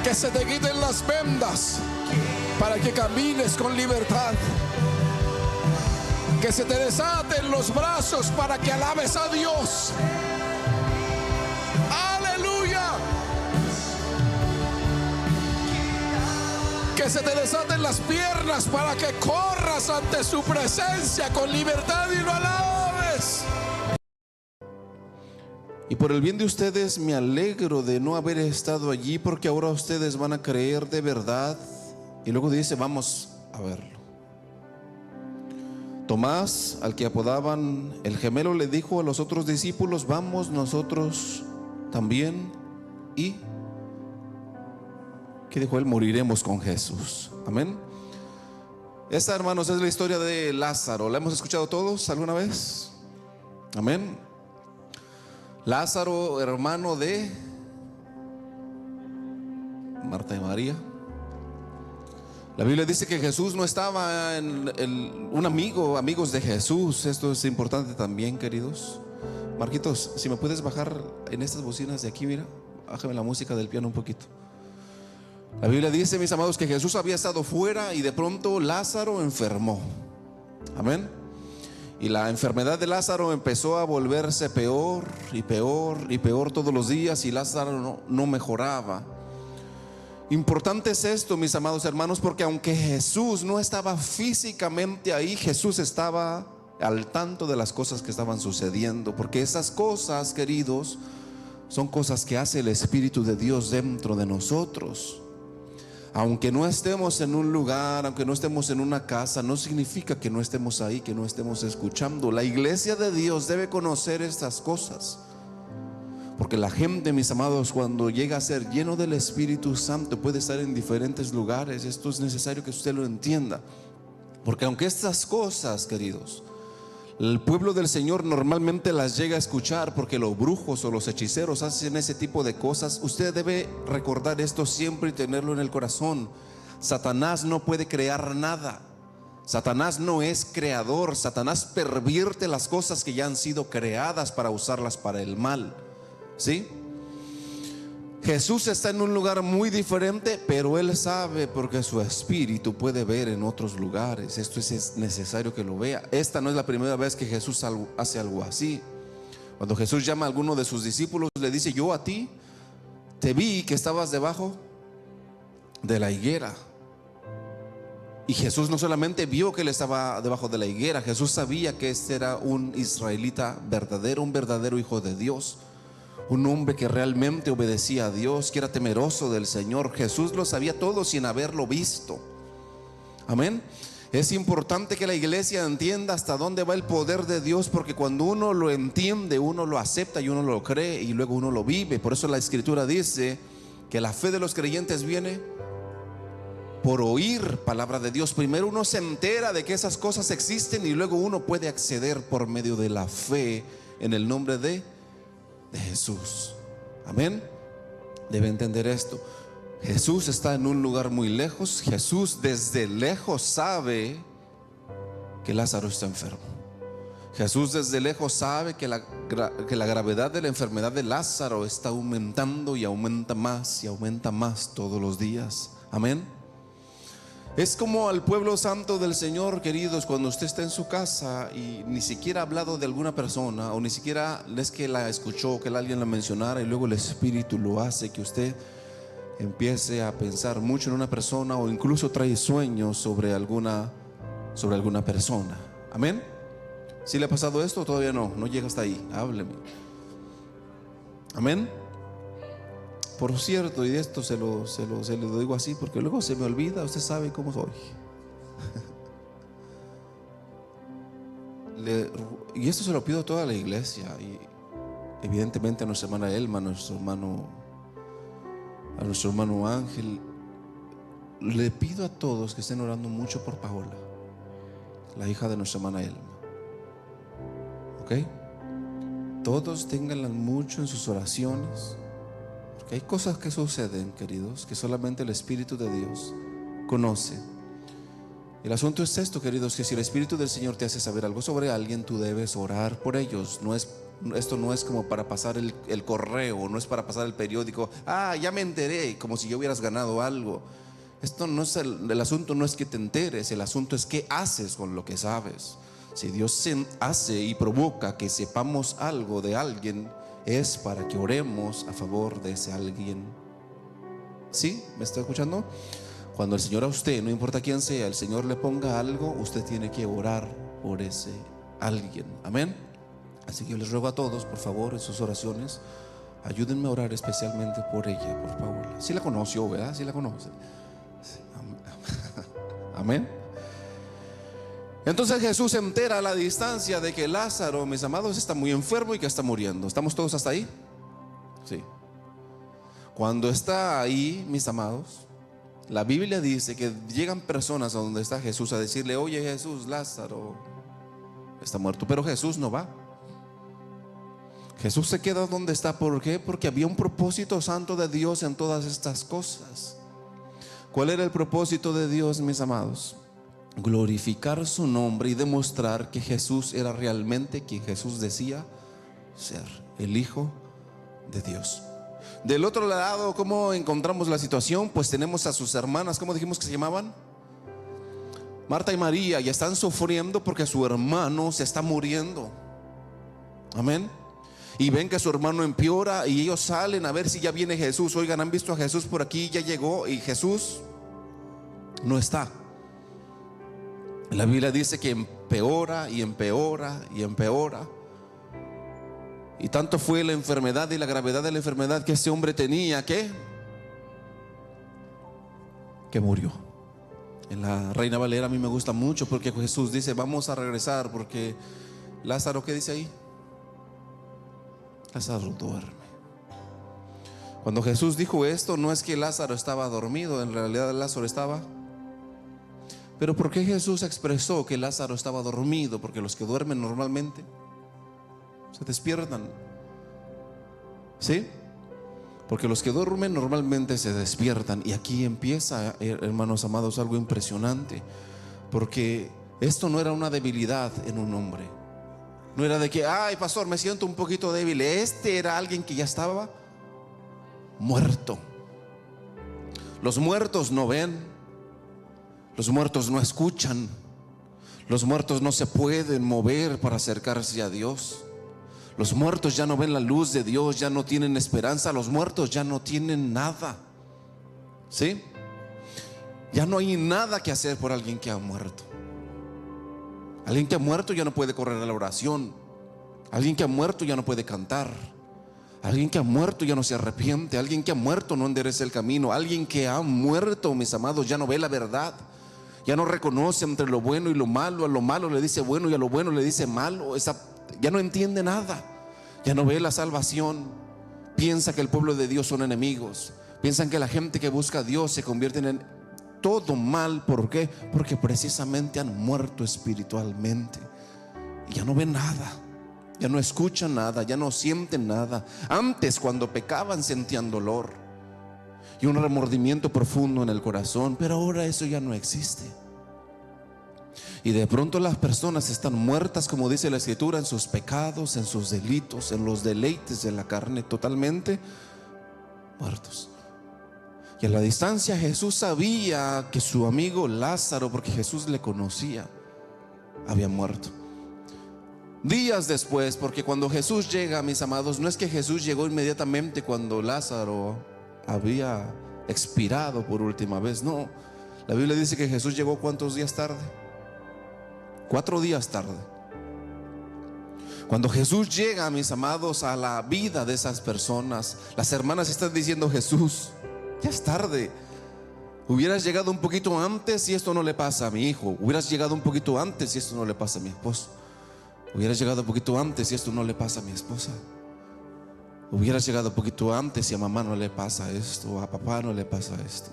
Que se te quiten las vendas para que camines con libertad. Que se te desaten los brazos para que alabes a Dios. Aleluya. Que se te desaten las piernas para que corras ante su presencia con libertad y lo alabes. Y por el bien de ustedes me alegro de no haber estado allí, porque ahora ustedes van a creer de verdad. Y luego dice, vamos a verlo. Tomás, al que apodaban el gemelo, le dijo a los otros discípulos, vamos nosotros también. Y ¿qué dijo él? Moriremos con Jesús. Amén. Esta, hermanos, es la historia de Lázaro. ¿La hemos escuchado todos alguna vez? Amén. Lázaro, hermano de Marta y María. La Biblia dice que Jesús no estaba amigos de Jesús. Esto es importante también, queridos. Marquitos, si me puedes bajar en estas bocinas de aquí, mira, bájame la música del piano un poquito. La Biblia dice, mis amados, que Jesús había estado fuera y de pronto Lázaro enfermó. Amén. Y la enfermedad de Lázaro empezó a volverse peor y peor y peor todos los días, y Lázaro no mejoraba. Importante es esto, mis amados hermanos, porque aunque Jesús no estaba físicamente ahí, Jesús estaba al tanto de las cosas que estaban sucediendo. Porque esas cosas, queridos, son cosas que hace el Espíritu de Dios dentro de nosotros. Aunque no estemos en un lugar, aunque no estemos en una casa, no significa que no estemos ahí, que no estemos escuchando. La iglesia de Dios debe conocer estas cosas, porque la gente, mis amados, cuando llega a ser lleno del Espíritu Santo, puede estar en diferentes lugares. Esto es necesario que usted lo entienda, porque aunque estas cosas, queridos, el pueblo del Señor normalmente las llega a escuchar, porque los brujos o los hechiceros hacen ese tipo de cosas. Usted debe recordar esto siempre y tenerlo en el corazón. Satanás no puede crear nada. Satanás no es creador. Satanás pervierte las cosas que ya han sido creadas para usarlas para el mal. ¿Sí? Jesús está en un lugar muy diferente, pero Él sabe, porque su espíritu puede ver en otros lugares. Esto es necesario que lo vea. Esta no es la primera vez que Jesús hace algo así. Cuando Jesús llama a alguno de sus discípulos, le dice, yo a ti te vi que estabas debajo de la higuera. Y Jesús no solamente vio que él estaba debajo de la higuera, Jesús sabía que este era un israelita verdadero, un verdadero hijo de Dios, un hombre que realmente obedecía a Dios, que era temeroso del Señor. Jesús lo sabía todo sin haberlo visto. Amén. Es importante que la iglesia entienda hasta dónde va el poder de Dios, porque cuando uno lo entiende, uno lo acepta y uno lo cree y luego uno lo vive. Por eso la Escritura dice que la fe de los creyentes viene por oír palabra de Dios. Primero uno se entera de que esas cosas existen y luego uno puede acceder por medio de la fe en el nombre de Jesús. Amén. Debe entender esto. Jesús está en un lugar muy lejos. Jesús desde lejos sabe que Lázaro está enfermo. Jesús desde lejos sabe que la gravedad de la enfermedad de Lázaro está aumentando y aumenta más y aumenta más todos los días. Amén. Es como al pueblo santo del Señor, queridos, cuando usted está en su casa y ni siquiera ha hablado de alguna persona, o ni siquiera es que la escuchó, que alguien la mencionara, y luego el Espíritu lo hace que usted empiece a pensar mucho en una persona, o incluso trae sueños sobre alguna persona. Amén. ¿Sí le ha pasado esto o todavía no? No llega hasta ahí. Hábleme. Amén. Por cierto, y de esto se lo digo así porque luego se me olvida. Usted sabe cómo soy. Y esto se lo pido a toda la iglesia, y evidentemente a nuestra hermana Elma, a nuestro hermano Ángel. Le pido a todos que estén orando mucho por Paola, la hija de nuestra hermana Elma. ¿Ok? Todos ténganla mucho en sus oraciones, porque hay cosas que suceden, queridos, que solamente el Espíritu de Dios conoce. El asunto es esto, queridos, que si el Espíritu del Señor te hace saber algo sobre alguien, tú debes orar por ellos. No es Esto no es como para pasar el correo, no es para pasar el periódico. Ya me enteré, como si yo hubieras ganado algo. Esto no es el asunto no es que te enteres, el asunto es qué haces con lo que sabes. Si Dios hace y provoca que sepamos algo de alguien, es para que oremos a favor de ese alguien. ¿Sí? ¿Me está escuchando? Cuando el Señor a usted, no importa quién sea, el Señor le ponga algo, usted tiene que orar por ese alguien. Amén. Así que yo les ruego a todos, por favor, en sus oraciones, ayúdenme a orar especialmente por ella, por favor. Si la conoció, ¿verdad? Si la conoce. Amén. Entonces Jesús se entera a la distancia de que Lázaro, mis amados, está muy enfermo y que está muriendo. ¿Estamos todos hasta ahí? Sí. Cuando está ahí, mis amados, la Biblia dice que llegan personas a donde está Jesús a decirle: oye Jesús, Lázaro está muerto. Pero Jesús no va. Jesús se queda donde está. ¿Por qué? Porque había un propósito santo de Dios en todas estas cosas. ¿Cuál era el propósito de Dios, mis amados? Glorificar su nombre y demostrar que Jesús era realmente quien Jesús decía ser, el Hijo de Dios. Del otro lado, ¿cómo encontramos la situación? Pues tenemos a sus hermanas. ¿Cómo dijimos que se llamaban? Marta y María. Y están sufriendo porque su hermano se está muriendo. Amén. Y ven que su hermano empeora y ellos salen a ver si ya viene Jesús. Oigan, ¿han visto a Jesús por aquí? Ya llegó y Jesús no está. La Biblia dice que empeora y empeora y empeora. Y tanto fue la enfermedad y la gravedad de la enfermedad que ese hombre tenía que murió. En la Reina Valera a mí me gusta mucho porque Jesús dice: vamos a regresar porque Lázaro, ¿qué dice ahí? Lázaro duerme. Cuando Jesús dijo esto, no es que Lázaro estaba dormido, en realidad Lázaro estaba. Pero ¿por qué Jesús expresó que Lázaro estaba dormido? Porque los que duermen normalmente se despiertan. ¿Sí? Porque los que duermen normalmente se despiertan. Y aquí empieza, hermanos amados, algo impresionante. Porque esto no era una debilidad en un hombre. No era de que, ay pastor, me siento un poquito débil. Este era alguien que ya estaba muerto. Los muertos no ven. Los muertos no escuchan. Los muertos no se pueden mover para acercarse a Dios. Los muertos ya no ven la luz de Dios, ya no tienen esperanza. Los muertos ya no tienen nada. ¿Sí? Ya no hay nada que hacer por alguien que ha muerto. Alguien que ha muerto ya no puede correr a la oración. Alguien que ha muerto ya no puede cantar. Alguien que ha muerto ya no se arrepiente. Alguien que ha muerto no endereza el camino. Alguien que ha muerto, mis amados, ya no ve la verdad. Ya no reconoce entre lo bueno y lo malo. A lo malo le dice bueno y a lo bueno le dice malo. Ya no entiende nada. Ya no ve la salvación. Piensa que el pueblo de Dios son enemigos. Piensan que la gente que busca a Dios se convierte en todo mal. ¿Por qué? Porque precisamente han muerto espiritualmente. Y ya no ven nada. Ya no escuchan nada. Ya no sienten nada. Antes, cuando pecaban, sentían dolor y un remordimiento profundo en el corazón. Pero ahora eso ya no existe. Y de pronto las personas están muertas, como dice la Escritura, en sus pecados, en sus delitos, en los deleites de la carne, totalmente muertos. Y a la distancia Jesús sabía que su amigo Lázaro, porque Jesús le conocía, había muerto. Días después, porque cuando Jesús llega, mis amados, no es que Jesús llegó inmediatamente cuando Lázaro había expirado por última vez. No, la Biblia dice que Jesús llegó ¿cuántos días tarde? 4 días tarde. Cuando Jesús llega, mis amados, a la vida de esas personas, las hermanas están diciendo: Jesús, ya es tarde. Hubieras llegado un poquito antes y esto no le pasa a mi hijo. Hubieras llegado un poquito antes y esto no le pasa a mi esposo. Hubieras llegado un poquito antes y esto no le pasa a mi esposa. Hubieras llegado un poquito antes y a mamá no le pasa esto, a papá no le pasa esto.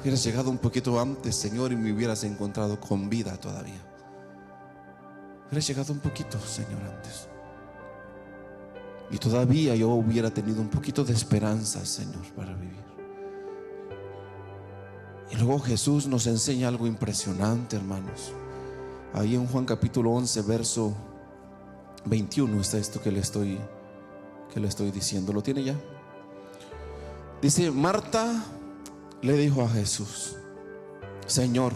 Hubieras llegado un poquito antes, Señor, y me hubieras encontrado con vida todavía. Hubieras llegado un poquito, Señor, antes, y todavía yo hubiera tenido un poquito de esperanza, Señor, para vivir. Y luego Jesús nos enseña algo impresionante, hermanos. Ahí en Juan capítulo 11, verso 21 está esto que le estoy diciendo. ¿Lo tiene ya? Dice: Marta le dijo a Jesús: Señor,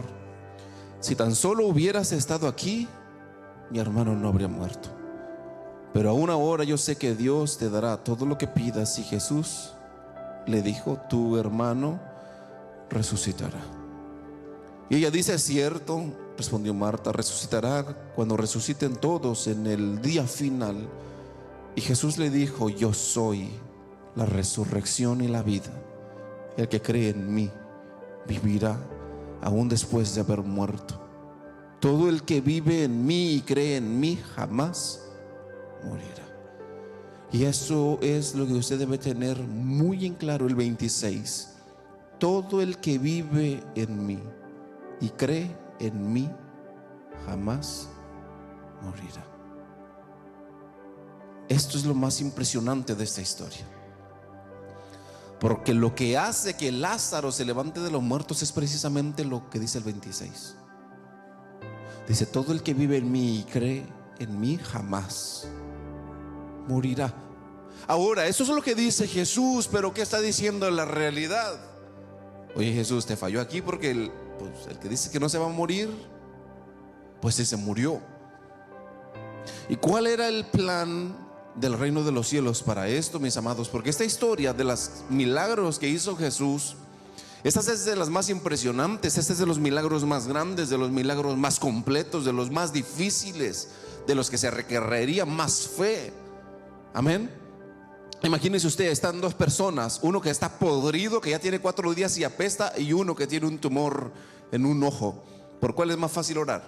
si tan solo hubieras estado aquí, mi hermano no habría muerto. Pero aún ahora yo sé que Dios te dará todo lo que pidas. Y Jesús le dijo: tu hermano resucitará. Y ella dice: es cierto, respondió Marta, resucitará cuando resuciten todos en el día final. Y Jesús le dijo: yo soy la resurrección y la vida. El que cree en mí vivirá aún después de haber muerto. Todo el que vive en mí y cree en mí jamás morirá. Y eso es lo que usted debe tener muy en claro, el 26. Todo el que vive en mí y cree en mí jamás morirá. Esto es lo más impresionante de esta historia, porque lo que hace que Lázaro se levante de los muertos es precisamente lo que dice el 26. Dice: todo el que vive en mí y cree en mí jamás morirá. Ahora, eso es lo que dice Jesús, pero ¿qué está diciendo la realidad? Oye, Jesús, te falló aquí, porque el que dice que no se va a morir, pues ese murió. ¿Y cuál era el plan del reino de los cielos para esto, mis amados? Porque esta historia de los milagros que hizo Jesús, esta es de las más impresionantes. Este es de los milagros más grandes, de los milagros más completos, de los más difíciles, de los que se requeriría más fe. Amén. Imagínense usted, están dos personas, uno que está podrido, que ya tiene 4 días y apesta, y uno que tiene un tumor en un ojo. ¿Por cuál es más fácil orar?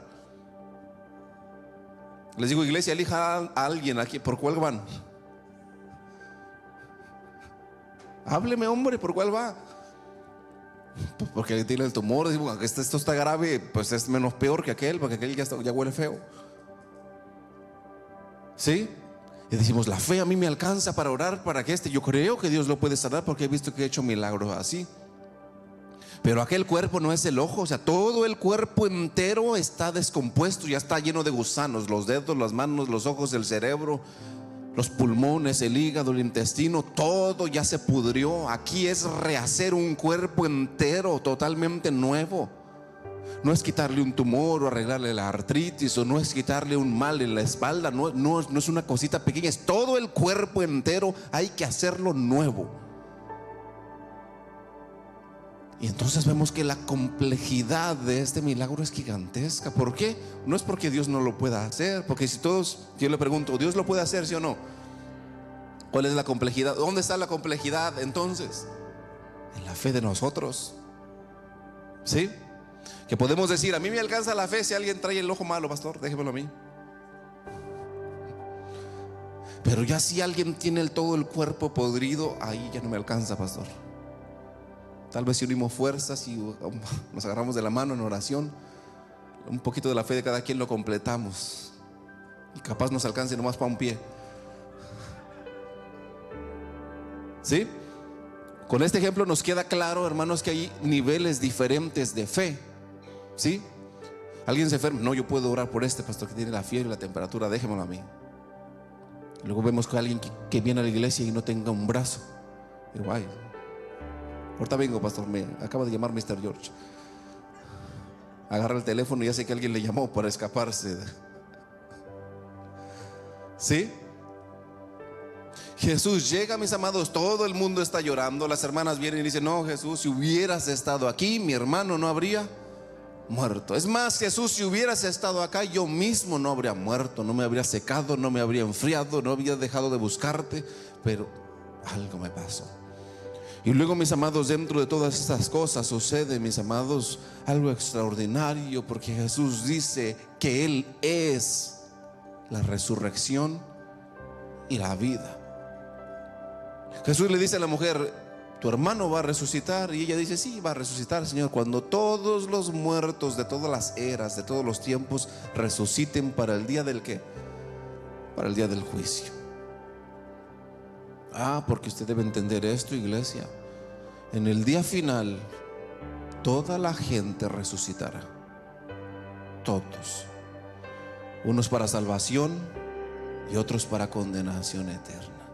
Les digo: iglesia, elija a alguien aquí. ¿Por cuál van? Hábleme, hombre, ¿por cuál va? Pues porque tiene el tumor. Digo, aunque esto está grave, pues es menos peor que aquel, porque aquel ya huele feo. ¿Sí? Y decimos: la fe a mí me alcanza para orar para que yo creo que Dios lo puede sanar, porque he visto que he hecho milagros así. Pero aquel cuerpo no es el ojo, o sea, todo el cuerpo entero está descompuesto, ya está lleno de gusanos: los dedos, las manos, los ojos, el cerebro, los pulmones, el hígado, el intestino, todo ya se pudrió. Aquí es rehacer un cuerpo entero, totalmente nuevo. No es quitarle un tumor o arreglarle la artritis, o no es quitarle un mal en la espalda, no es una cosita pequeña, es todo el cuerpo entero. Hay que hacerlo nuevo. Y entonces vemos que la complejidad de este milagro es gigantesca. ¿Por qué? No es porque Dios no lo pueda hacer, porque si todos, yo le pregunto: ¿Dios lo puede hacer, sí o no? ¿Cuál es la complejidad? ¿Dónde está la complejidad entonces? En la fe de nosotros. ¿Sí? Que podemos decir: a mí me alcanza la fe si alguien trae el ojo malo, pastor, déjemelo a mí. Pero ya si alguien tiene todo el cuerpo podrido, ahí ya no me alcanza, pastor. Tal vez si unimos fuerzas y nos agarramos de la mano en oración, un poquito de la fe de cada quien lo completamos, y capaz nos alcance nomás para un pie. ¿Sí? Con este ejemplo nos queda claro, hermanos, que hay niveles diferentes de fe. ¿Sí? Alguien se enferma: no, yo puedo orar por este pastor que tiene la fiebre y la temperatura, déjemelo a mí. Luego vemos que alguien que viene a la iglesia y no tenga un brazo. Digo: ay, ahorita vengo, pastor, me acaba de llamar Mr. George. Agarra el teléfono y ya sé que alguien le llamó para escaparse. ¿Sí? Jesús llega, mis amados, todo el mundo está llorando. Las hermanas vienen y dicen: no, Jesús, si hubieras estado aquí, mi hermano no habría muerto. Es más, Jesús, si hubieras estado acá, yo mismo no habría muerto, no me habría secado, no me habría enfriado, no habría dejado de buscarte. Pero algo me pasó. Y luego, mis amados, dentro de todas estas cosas sucede, mis amados, algo extraordinario, porque Jesús dice que Él es la resurrección y la vida. Jesús le dice a la mujer: tu hermano va a resucitar. Y ella dice: sí, va a resucitar, Señor, cuando todos los muertos de todas las eras, de todos los tiempos, resuciten para el día del ¿qué? Para el día del juicio. Porque usted debe entender esto, iglesia. En el día final, toda la gente resucitará. Todos. Unos para salvación y otros para condenación eterna.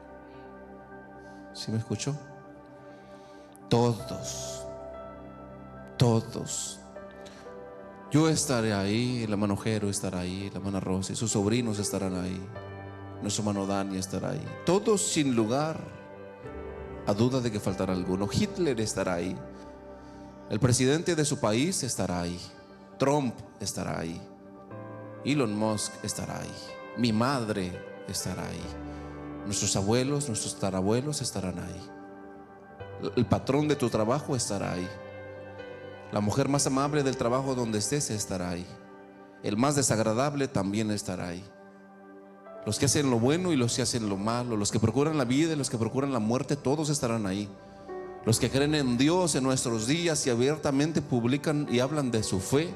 ¿Sí me escuchó? Todos. Yo estaré ahí, el hermano Jero estará ahí, la hermana Rosa y sus sobrinos estarán ahí, nuestro hermano Dani estará ahí. Todos sin lugar a duda de que faltará alguno. Hitler estará ahí, el presidente de su país estará ahí, Trump estará ahí, Elon Musk estará ahí, mi madre estará ahí, nuestros abuelos, nuestros tatarabuelos estarán ahí, el patrón de tu trabajo estará ahí, la mujer más amable del trabajo donde estés estará ahí, el más desagradable también estará ahí, los que hacen lo bueno y los que hacen lo malo, los que procuran la vida y los que procuran la muerte, todos estarán ahí. Los que creen en Dios en nuestros días y abiertamente publican y hablan de su fe,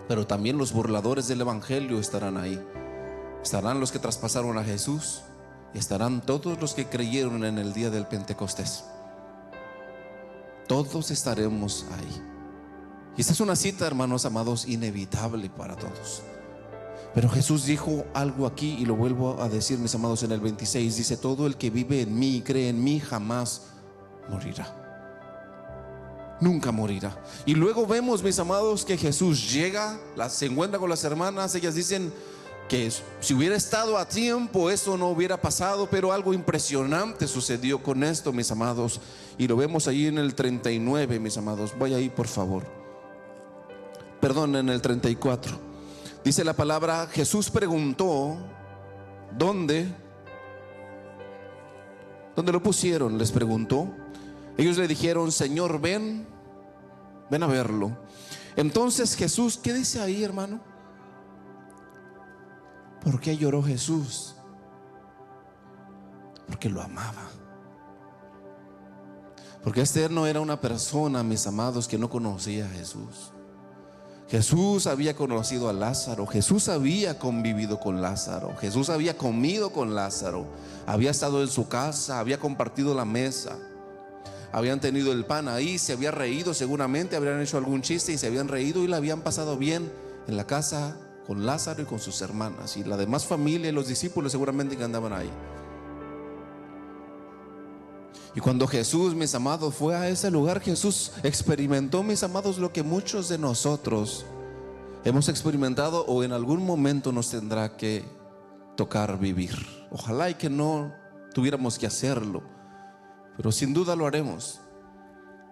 pero también los burladores del evangelio estarán ahí. Estarán los que traspasaron a Jesús y estarán todos los que creyeron en el día del Pentecostés. Todos estaremos ahí. Y esta es una cita, hermanos amados, inevitable para todos. Pero Jesús dijo algo aquí y lo vuelvo a decir, mis amados, en el 26. Dice: todo el que vive en mí y cree en mí jamás morirá. Nunca morirá. Y luego vemos, mis amados, que Jesús llega, se encuentra con las hermanas. Ellas dicen que si hubiera estado a tiempo eso no hubiera pasado, pero algo impresionante sucedió con esto, mis amados, y lo vemos ahí en el 39, mis amados. Vaya ahí, por favor. Perdón, en el 34. Dice la palabra: Jesús preguntó: ¿dónde lo pusieron? Les preguntó. Ellos le dijeron: Señor, ven a verlo. Entonces Jesús, ¿qué dice ahí, hermano? ¿Por qué lloró Jesús? Porque lo amaba. Porque este no era una persona, mis amados, que no conocía a Jesús. Jesús había conocido a Lázaro, Jesús había convivido con Lázaro, Jesús había comido con Lázaro, había estado en su casa, había compartido la mesa, habían tenido el pan ahí, se había reído seguramente, habrían hecho algún chiste y se habían reído y la habían pasado bien en la casa con Lázaro y con sus hermanas y la demás familia y los discípulos seguramente que andaban ahí. Y cuando Jesús, mis amados, fue a ese lugar, Jesús experimentó, mis amados, lo que muchos de nosotros hemos experimentado o en algún momento nos tendrá que tocar vivir. Ojalá y que no tuviéramos que hacerlo, pero sin duda lo haremos.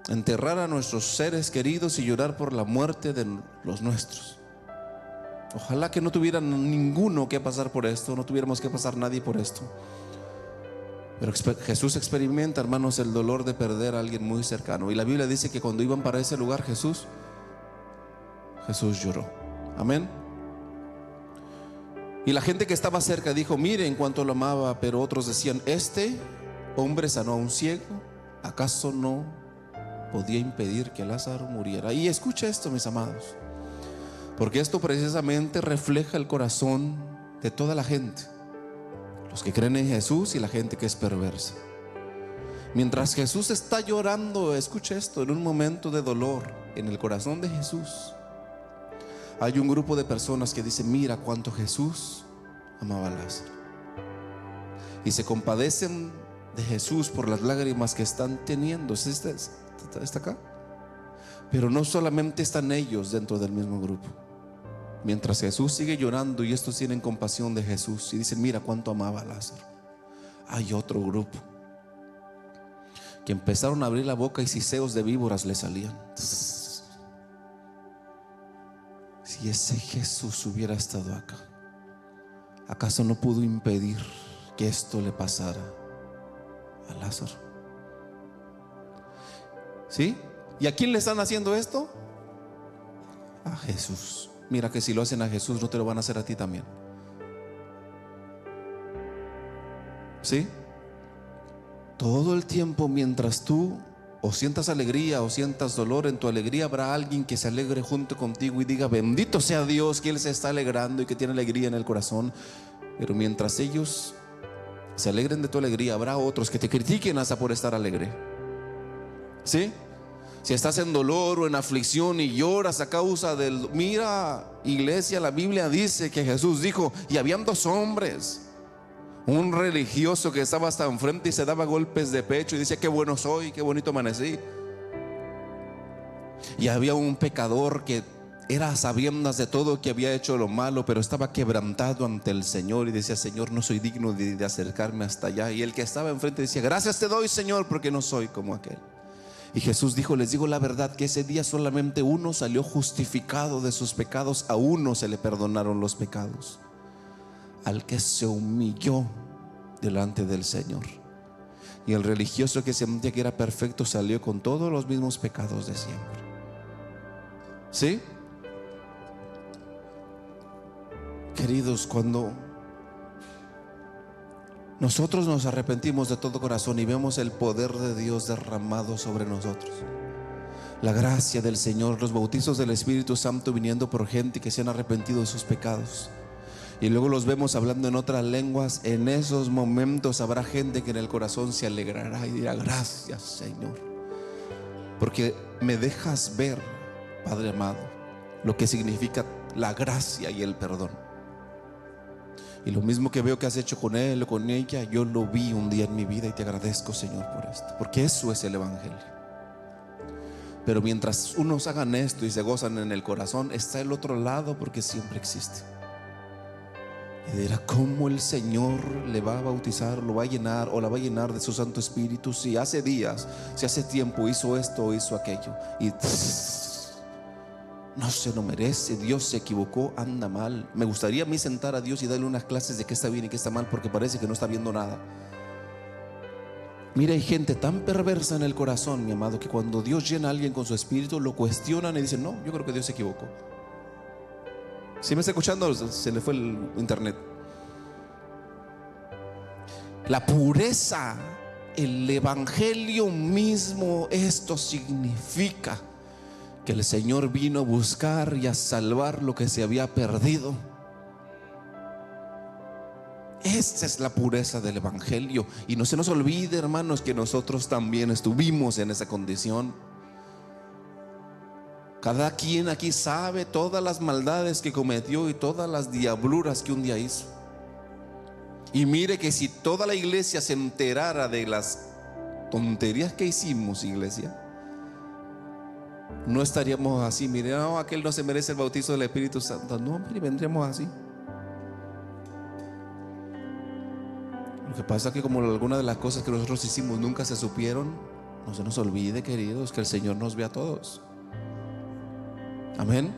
Enterrar a nuestros seres queridos y llorar por la muerte de los nuestros. Ojalá que no tuvieran ninguno que pasar por esto, no tuviéramos que pasar nadie por esto. Pero Jesús experimenta, hermanos, el dolor de perder a alguien muy cercano. Y la Biblia dice que cuando iban para ese lugar, Jesús lloró. Amén. Y la gente que estaba cerca dijo: miren cuánto lo amaba. Pero otros decían: este hombre sanó a un ciego, ¿acaso no podía impedir que Lázaro muriera? Y escucha esto, mis amados, porque esto precisamente refleja el corazón de toda la gente, los que creen en Jesús y la gente que es perversa. Mientras Jesús está llorando, escucha esto, en un momento de dolor en el corazón de Jesús, hay un grupo de personas que dicen: mira cuánto Jesús amaba a Lázaro. Y se compadecen de Jesús por las lágrimas que están teniendo. ¿Está acá? Pero no solamente están ellos dentro del mismo grupo. Mientras Jesús sigue llorando y estos tienen compasión de Jesús y dicen: mira cuánto amaba a Lázaro, hay otro grupo que empezaron a abrir la boca y siseos de víboras le salían. Si ese Jesús hubiera estado acá, ¿acaso no pudo impedir que esto le pasara a Lázaro? ¿Sí? ¿Y a quién le están haciendo esto? A Jesús. Mira que si lo hacen a Jesús, no te lo van a hacer a ti también. ¿Sí? Todo el tiempo mientras tú o sientas alegría o sientas dolor, en tu alegría habrá alguien que se alegre junto contigo y diga: bendito sea Dios que Él se está alegrando y que tiene alegría en el corazón. Pero mientras ellos se alegren de tu alegría, habrá otros que te critiquen hasta por estar alegre. ¿Sí? Si estás en dolor o en aflicción y lloras a causa del... Mira, iglesia, la Biblia dice que Jesús dijo: y habían dos hombres Un religioso que estaba hasta enfrente y se daba golpes de pecho y decía: qué bueno soy, qué bonito amanecí. Y había un pecador que era a sabiendas de todo que había hecho lo malo, pero estaba quebrantado ante el Señor y decía: Señor, no soy digno de acercarme hasta allá. Y el que estaba enfrente decía: gracias te doy, Señor, porque no soy como aquel. Y Jesús dijo: les digo la verdad, que ese día solamente uno salió justificado de sus pecados. A uno se le perdonaron los pecados, al que se humilló delante del Señor. Y el religioso que se sentía que era perfecto salió con todos los mismos pecados de siempre. ¿Sí? Queridos, cuando nosotros nos arrepentimos de todo corazón y vemos el poder de Dios derramado sobre nosotros, la gracia del Señor, los bautizos del Espíritu Santo viniendo por gente que se han arrepentido de sus pecados, y luego los vemos hablando en otras lenguas, en esos momentos habrá gente que en el corazón se alegrará y dirá: gracias, Señor, porque me dejas ver, Padre amado, lo que significa la gracia y el perdón. Y lo mismo que veo que has hecho con él o con ella, yo lo vi un día en mi vida y te agradezco, Señor, por esto, porque eso es el Evangelio. Pero mientras unos hagan esto y se gozan en el corazón, está el otro lado, porque siempre existe. Y dirá: ¿cómo el Señor le va a bautizar, lo va a llenar o la va a llenar de su Santo Espíritu si hace días, si hace tiempo hizo esto o hizo aquello? Y no se lo merece, Dios se equivocó, anda mal. Me gustaría a mí sentar a Dios y darle unas clases de qué está bien y qué está mal, porque parece que no está viendo nada. Mira, hay gente tan perversa en el corazón, mi amado, que cuando Dios llena a alguien con su espíritu, lo cuestionan y dicen: no, yo creo que Dios se equivocó. Si me está escuchando, se le fue el internet. La pureza, el Evangelio mismo, esto significa que el Señor vino a buscar y a salvar lo que se había perdido. Esta es la pureza del Evangelio. Y no se nos olvide, hermanos, que nosotros también estuvimos en esa condición. Cada quien aquí sabe todas las maldades que cometió y todas las diabluras que un día hizo. Y mire que si toda la iglesia se enterara de las tonterías que hicimos, iglesia, no estaríamos así. Mire, no, aquel no se merece el bautizo del Espíritu Santo. No, mire, vendríamos así. Lo que pasa es que como algunas de las cosas que nosotros hicimos nunca se supieron, no se nos olvide, queridos, que el Señor nos ve a todos. Amén.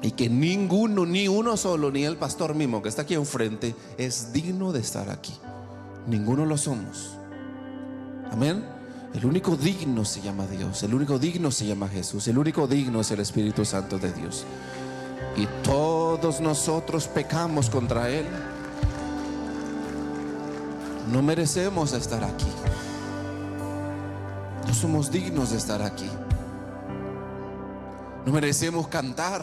Y que ninguno, ni uno solo, ni el pastor mismo que está aquí enfrente es digno de estar aquí. Ninguno lo somos. Amén. El único digno se llama Dios. El único digno se llama Jesús. El único digno es el Espíritu Santo de Dios. Y todos nosotros pecamos contra Él. No merecemos estar aquí. No somos dignos de estar aquí. No merecemos cantar.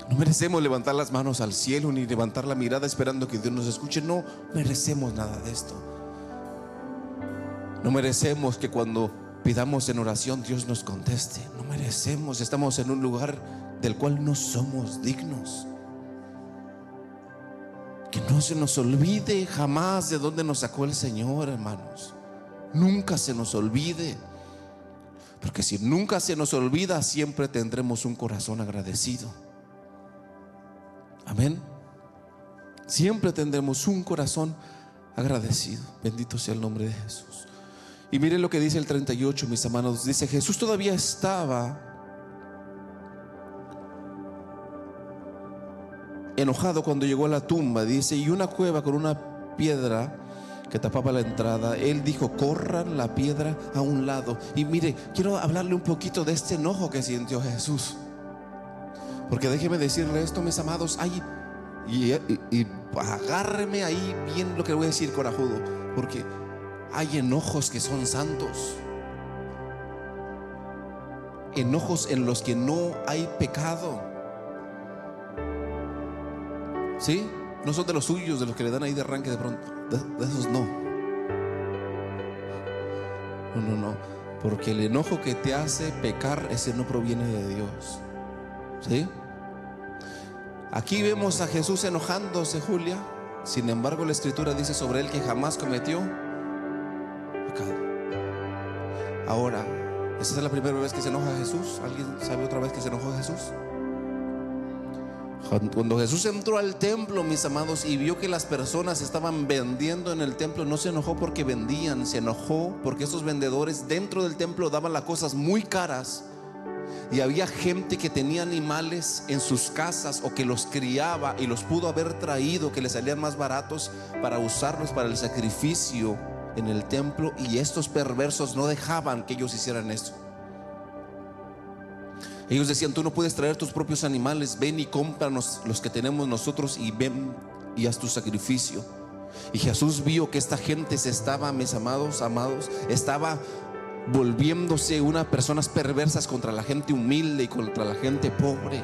No merecemos levantar las manos al cielo, ni levantar la mirada esperando que Dios nos escuche. No merecemos nada de esto. No merecemos que cuando pidamos en oración Dios nos conteste. No merecemos. Estamos en un lugar del cual no somos dignos. Que no se nos olvide jamás de dónde nos sacó el Señor, hermanos. Nunca se nos olvide. Porque si nunca se nos olvida, siempre tendremos un corazón agradecido. Amén. Siempre tendremos un corazón agradecido. Bendito sea el nombre de Jesús. Y miren lo que dice el 38, mis hermanos. Dice: Jesús todavía estaba enojado cuando llegó a la tumba. Dice: y una cueva con una piedra que tapaba la entrada. Él dijo: corran la piedra a un lado. Y mire, quiero hablarle un poquito de este enojo que sintió Jesús, porque déjeme decirle esto, mis amados. Y agárreme ahí bien lo que voy a decir, corajudo, porque hay enojos que son santos, enojos en los que no hay pecado. ¿Sí? No son de los suyos, de los que le dan ahí de arranque de pronto. De esos no. No. Porque el enojo que te hace pecar, ese no proviene de Dios. ¿Sí? Aquí vemos a Jesús enojándose, Julia. Sin embargo, la Escritura dice sobre él que jamás cometió pecado. Ahora, ¿esa es la primera vez que se enoja Jesús? ¿Alguien sabe otra vez que se enojó Jesús? Cuando Jesús entró al templo, mis amados, y vio que las personas estaban vendiendo en el templo, no se enojó porque vendían, se enojó porque esos vendedores dentro del templo daban las cosas muy caras. Y había gente que tenía animales en sus casas o que los criaba y los pudo haber traído, que les salían más baratos para usarlos para el sacrificio en el templo. Y estos perversos no dejaban que ellos hicieran eso. Ellos decían: tú no puedes traer tus propios animales, ven y cómpranos los que tenemos nosotros y ven y haz tu sacrificio. Y Jesús vio que esta gente se estaba, mis amados, estaba volviéndose unas personas perversas contra la gente humilde y contra la gente pobre.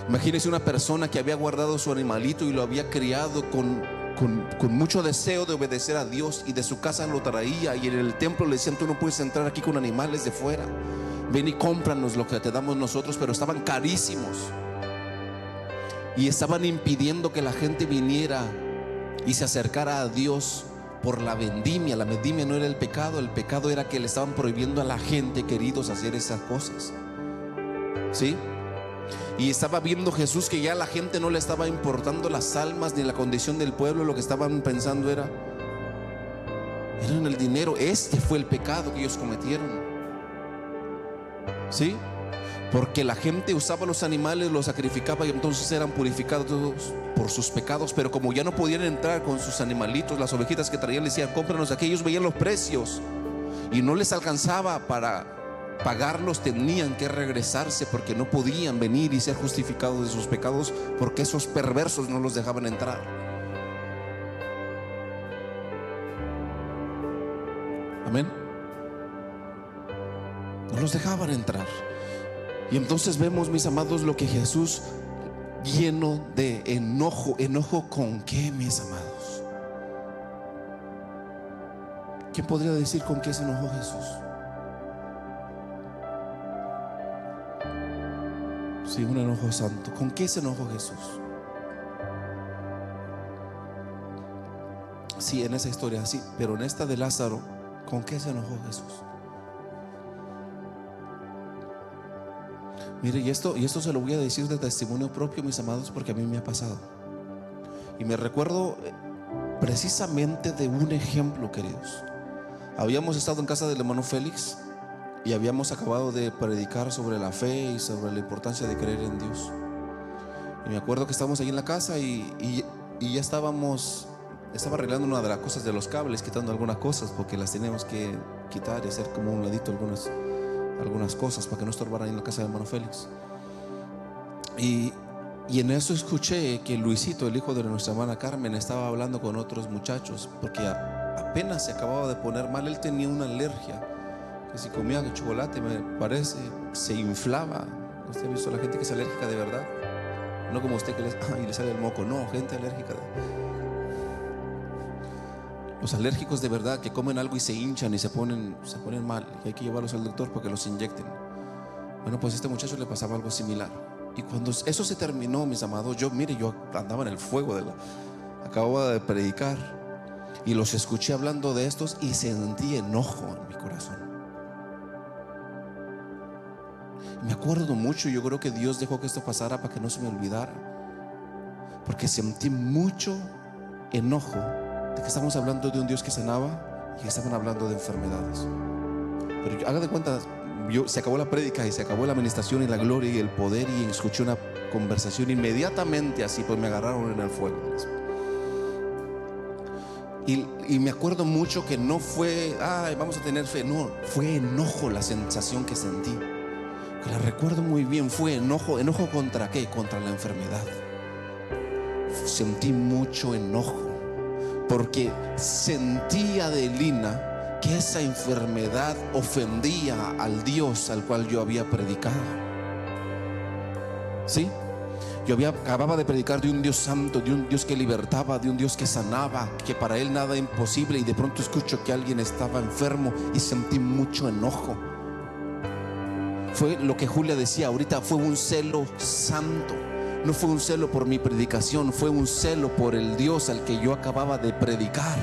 Imagínense una persona que había guardado su animalito y lo había criado con mucho deseo de obedecer a Dios, y de su casa lo traía, y en el templo le decían: tú no puedes entrar aquí con animales de fuera, ven y cómpranos lo que te damos nosotros. Pero estaban carísimos y estaban impidiendo que la gente viniera y se acercara a Dios por la vendimia. La vendimia no era el pecado era que le estaban prohibiendo a la gente, queridos, hacer esas cosas. ¿Sí? Y estaba viendo Jesús que ya a la gente no le estaba importando las almas ni la condición del pueblo. Lo que estaban pensando era en el dinero. Este fue el pecado que ellos cometieron. ¿Sí? Porque la gente usaba los animales, los sacrificaba y entonces eran purificados por sus pecados. Pero como ya no podían entrar con sus animalitos, las ovejitas que traían, les decían: cómpranos aquí. Ellos veían los precios y no les alcanzaba para pagarlos. Tenían que regresarse porque no podían venir y ser justificados de sus pecados, porque esos perversos no los dejaban entrar. Amén. No los dejaban entrar. Y entonces vemos, mis amados, lo que Jesús, lleno de enojo. ¿Enojo con qué, mis amados? ¿Quién podría decir con qué se enojó Jesús? Sí, un enojo santo. ¿Con qué se enojó Jesús? Sí, en esa historia sí, pero en esta de Lázaro, ¿con qué se enojó Jesús? Mire, y esto se lo voy a decir de testimonio propio, mis amados, porque a mí me ha pasado. Y me recuerdo precisamente de un ejemplo, queridos. Habíamos estado en casa del hermano Félix y habíamos acabado de predicar sobre la fe y sobre la importancia de creer en Dios. Y me acuerdo que estábamos ahí en la casa y ya estaba arreglando una de las cosas de los cables, quitando algunas cosas porque las teníamos que quitar y hacer como un ladito algunas cosas para que no estorbaran en la casa del hermano Félix. Y en eso escuché que Luisito, el hijo de nuestra hermana Carmen, estaba hablando con otros muchachos porque apenas se acababa de poner mal. Él tenía una alergia que si comía chocolate, me parece, se inflaba. ¿Usted ha visto a la gente que es alérgica de verdad? No como usted que le sale el moco. No, gente alérgica. Los alérgicos de verdad que comen algo y se hinchan y se ponen mal, y hay que llevarlos al doctor para que los inyecten. Bueno, pues a este muchacho le pasaba algo similar. Y cuando eso se terminó, mis amados, yo andaba en el fuego acababa de predicar y los escuché hablando de estos y sentí enojo en mi corazón. Y me acuerdo mucho, yo creo que Dios dejó que esto pasara para que no se me olvidara, porque sentí mucho enojo de que estamos hablando de un Dios que sanaba y que estaban hablando de enfermedades. Pero haga de cuenta, se acabó la prédica y se acabó la administración y la gloria y el poder, y escuché una conversación inmediatamente así, pues me agarraron en el fuego. Y me acuerdo mucho que no fue, vamos a tener fe, no, fue enojo la sensación que sentí. Que la recuerdo muy bien, fue enojo. ¿Enojo contra qué? Contra la enfermedad. Sentí mucho enojo porque sentía, Adelina, que esa enfermedad ofendía al Dios al cual yo había predicado. ¿Sí? Yo acababa de predicar de un Dios santo, de un Dios que libertaba, de un Dios que sanaba, que para Él nada imposible, y de pronto escucho que alguien estaba enfermo y sentí mucho enojo. Fue lo que Julia decía ahorita, fue un celo santo. no fue un celo por mi predicación, fue un celo por el Dios al que yo acababa de predicar.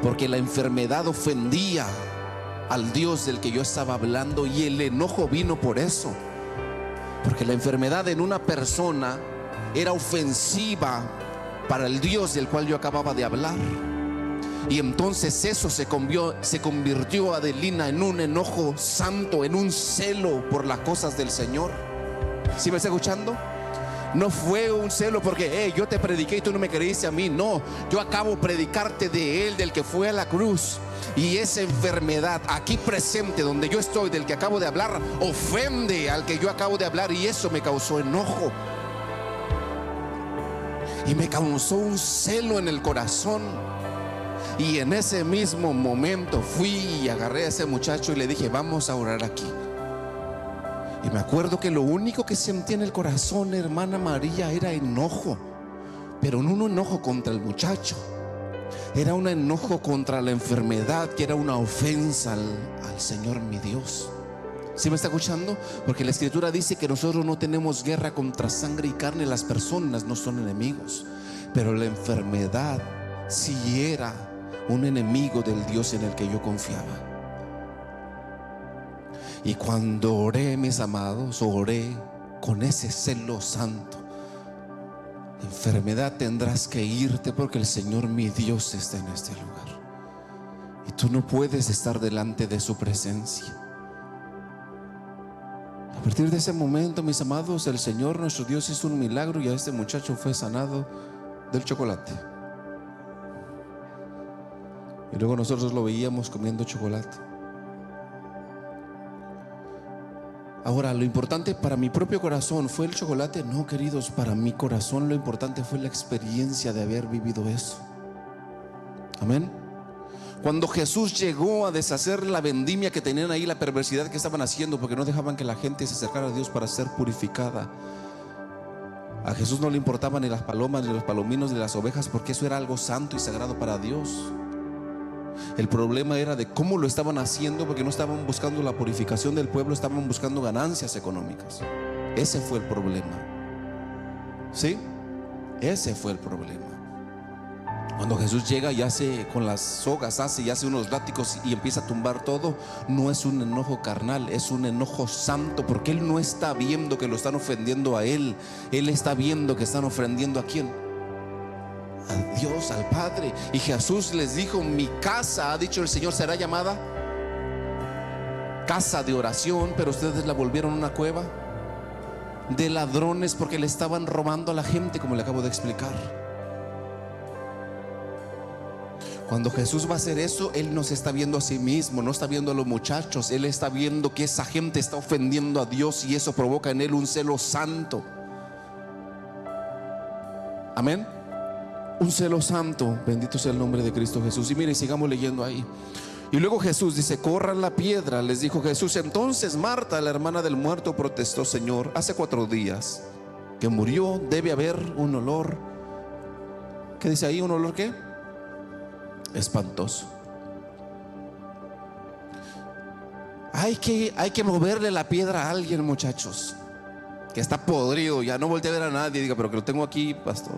Porque la enfermedad ofendía al Dios del que yo estaba hablando, y el enojo vino por eso. Porque la enfermedad en una persona era ofensiva para el Dios del cual yo acababa de hablar. Y entonces eso se convirtió, Adelina, en un enojo santo, en un celo por las cosas del Señor. ¿Sí me está escuchando? No fue un celo porque yo te prediqué y tú no me creíste a mí. No, yo acabo de predicarte de Él, del que fue a la cruz. Y esa enfermedad aquí presente donde yo estoy, del que acabo de hablar, ofende al que yo acabo de hablar, y eso me causó enojo. Y me causó un celo en el corazón. Y en ese mismo momento fui y agarré a ese muchacho y le dije: vamos a orar aquí. Y me acuerdo que lo único que sentí en el corazón, hermana María, era enojo. Pero no un enojo contra el muchacho, era un enojo contra la enfermedad, que era una ofensa al Señor mi Dios. ¿Sí me está escuchando? Porque la Escritura dice que nosotros no tenemos guerra contra sangre y carne. Las personas no son enemigos, pero la enfermedad sí era un enemigo del Dios en el que yo confiaba. Y cuando oré, mis amados, oré con ese celo santo. Enfermedad, tendrás que irte, porque el Señor mi Dios está en este lugar. Y tú no puedes estar delante de su presencia. A partir de ese momento, mis amados, el Señor nuestro Dios hizo un milagro, y a este muchacho fue sanado del chocolate. Y luego nosotros lo veíamos comiendo chocolate. Ahora, lo importante para mi propio corazón fue el chocolate. No, queridos, para mi corazón lo importante fue la experiencia de haber vivido eso. Amén. Cuando Jesús llegó a deshacer la vendimia que tenían ahí, la perversidad que estaban haciendo, porque no dejaban que la gente se acercara a Dios para ser purificada. A Jesús no le importaban ni las palomas, ni los palominos, ni las ovejas, porque eso era algo santo y sagrado para Dios. El problema era de cómo lo estaban haciendo, porque no estaban buscando la purificación del pueblo, estaban buscando ganancias económicas. Ese fue el problema. ¿Sí? Ese fue el problema. Cuando Jesús llega y hace con las sogas, y hace unos látigos y empieza a tumbar todo, no es un enojo carnal, es un enojo santo, porque Él no está viendo que lo están ofendiendo a Él. Él está viendo que están ofendiendo ¿a quién? A Dios, al Padre. Y Jesús les dijo: mi casa, ha dicho el Señor, será llamada casa de oración, pero ustedes la volvieron una cueva de ladrones, porque le estaban robando a la gente, como le acabo de explicar. Cuando Jesús va a hacer eso, Él no se está viendo a sí mismo, no está viendo a los muchachos. Él está viendo que esa gente está ofendiendo a Dios, y eso provoca en Él un celo santo. Amén. Un celo santo. Bendito sea el nombre de Cristo Jesús. Y miren, sigamos leyendo ahí. Y luego Jesús dice: corran la piedra. Les dijo Jesús. Entonces Marta, la hermana del muerto, protestó: Señor, hace 4 días que murió, debe haber un olor. ¿Qué dice ahí? ¿Un olor qué? Espantoso. Hay que moverle la piedra a alguien, muchachos, que está podrido. Ya no voltee a ver a nadie, diga: pero que lo tengo aquí, pastor.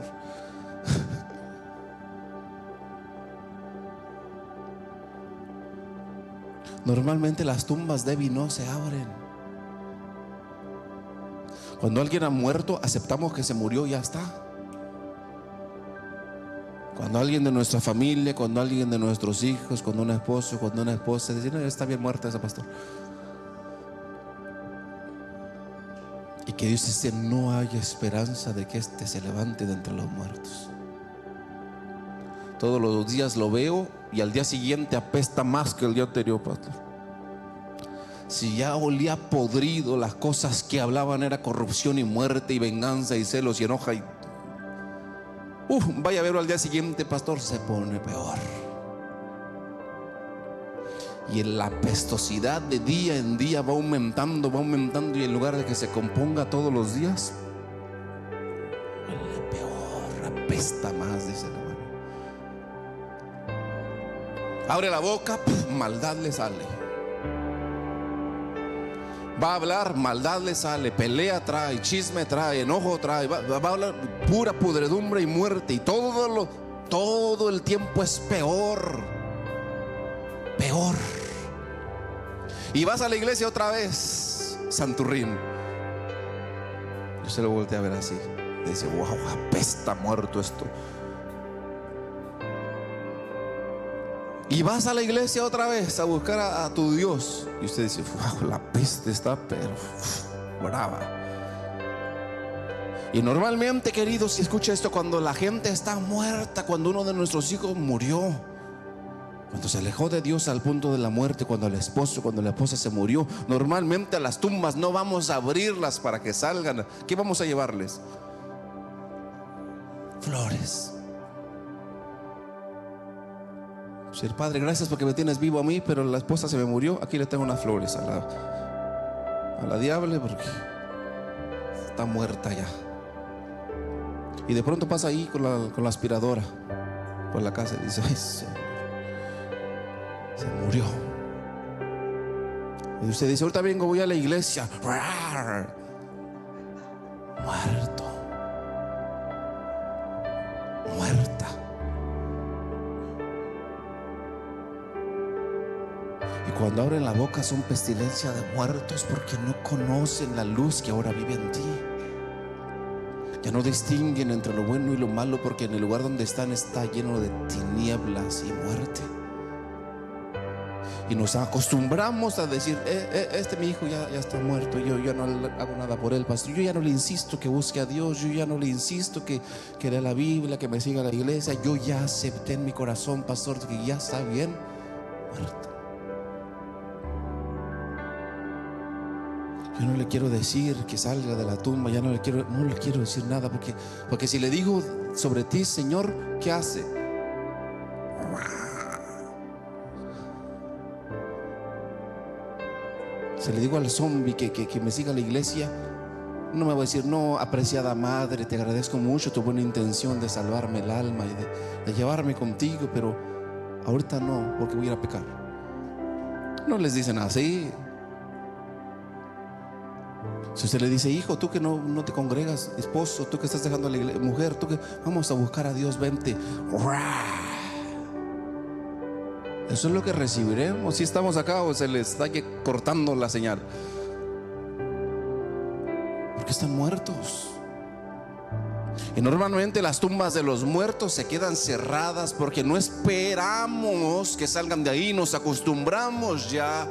Normalmente las tumbas de no se abren. Cuando alguien ha muerto, aceptamos que se murió y ya está. Cuando alguien de nuestra familia, cuando alguien de nuestros hijos, cuando un esposo, cuando una esposa dice: no, está bien muerta esa pastor. Y que Dios dice: no hay esperanza de que éste se levante de entre los muertos. Todos los días lo veo y al día siguiente apesta más que el día anterior, pastor. Si ya olía podrido, las cosas que hablaban era corrupción y muerte y venganza y celos y enoja, y vaya a verlo al día siguiente, pastor, se pone peor. Y en la apestosidad de día en día va aumentando, y en lugar de que se componga todos los días, huele peor, apesta más, dice el hermano. Abre la boca, maldad le sale. va a hablar, maldad le sale, pelea trae, chisme trae, enojo trae, va a hablar pura pudredumbre y muerte, y todo el tiempo es peor. Y vas a la iglesia otra vez, santurrín. Yo se lo volteé a ver así. Dice, wow, apesta muerto esto. Y vas a la iglesia otra vez a buscar a tu Dios. Y usted dice, wow, la peste está pero brava. Y normalmente, queridos, si escucha esto, cuando la gente está muerta, cuando uno de nuestros hijos murió, cuando se alejó de Dios al punto de la muerte, cuando la esposa se murió, normalmente a las tumbas no vamos a abrirlas para que salgan. ¿Qué vamos a llevarles? Flores. Sí, Padre, gracias porque me tienes vivo a mí, pero la esposa se me murió. Aquí le tengo unas flores a la diabla porque está muerta ya. Y de pronto pasa ahí con la aspiradora por la casa y dice, ay, se murió. Y usted dice, ahorita vengo, voy a la iglesia. Muerta. Y cuando abren la boca son pestilencia de muertos, porque no conocen la luz que ahora vive en ti. Ya no distinguen entre lo bueno y lo malo, porque en el lugar donde están está lleno de tinieblas y muerte. Y nos acostumbramos a decir, mi hijo ya está muerto, yo ya no hago nada por él, pastor. Yo ya no le insisto que busque a Dios, yo ya no le insisto que lea la Biblia, que me siga a la iglesia. Yo ya acepté en mi corazón, pastor, que ya está bien. Muerto. Yo no le quiero decir que salga de la tumba, ya no le quiero decir nada, porque si le digo sobre ti, Señor, ¿qué hace? Si le digo al zombie que me siga a la iglesia, no me va a decir, no, apreciada madre, te agradezco mucho tu buena intención de salvarme el alma y de llevarme contigo, pero ahorita no, porque voy a ir a pecar. No les dicen así. Si usted le dice, hijo, tú que no te congregas, esposo, tú que estás dejando a la iglesia, mujer, tú que vamos a buscar a Dios, vente. Eso es lo que recibiremos si estamos acá o se les está cortando la señal, porque están muertos. Y normalmente las tumbas de los muertos se quedan cerradas porque no esperamos que salgan de ahí, nos acostumbramos ya.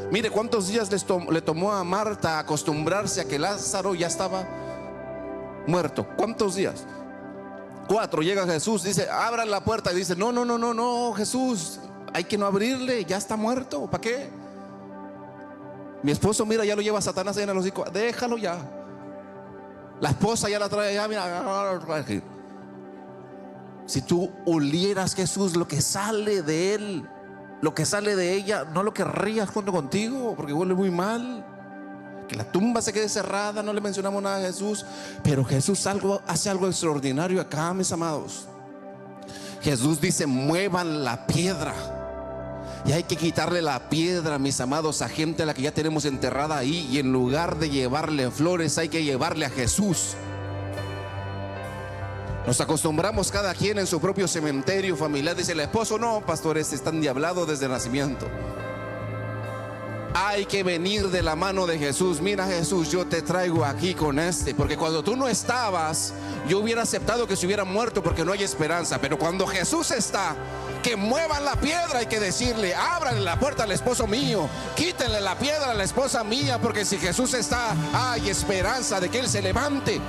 Mire cuántos días le tomó a Marta acostumbrarse a que Lázaro ya estaba muerto. ¿Cuántos días? 4. Llega Jesús, dice, abran la puerta, y dice, no, Jesús, hay que no abrirle, ya está muerto. ¿Para qué? Mi esposo, mira, ya lo lleva Satanás ahí en el hocico, déjalo ya. La esposa ya la trae, ya mira. Si tú olieras, Jesús, lo que sale de él, lo que sale de ella, no lo querrías junto contigo, porque huele muy mal. Que la tumba se quede cerrada, no le mencionamos nada a Jesús, pero Jesús hace algo extraordinario acá, mis amados. Jesús dice, muevan la piedra. Y hay que quitarle la piedra, mis amados, a gente a la que ya tenemos enterrada ahí. Y en lugar de llevarle flores, hay que llevarle a Jesús. Nos acostumbramos cada quien en su propio cementerio familiar. Dice el esposo, no, pastor, está endiablado desde el nacimiento. Hay que venir de la mano de Jesús. Mira, Jesús, yo te traigo aquí con porque cuando tú no estabas, yo hubiera aceptado que se hubiera muerto porque no hay esperanza. Pero cuando Jesús está, que muevan la piedra. Hay que decirle, ábranle la puerta al esposo mío, quítenle la piedra a la esposa mía, porque si Jesús está, hay esperanza de que Él se levante.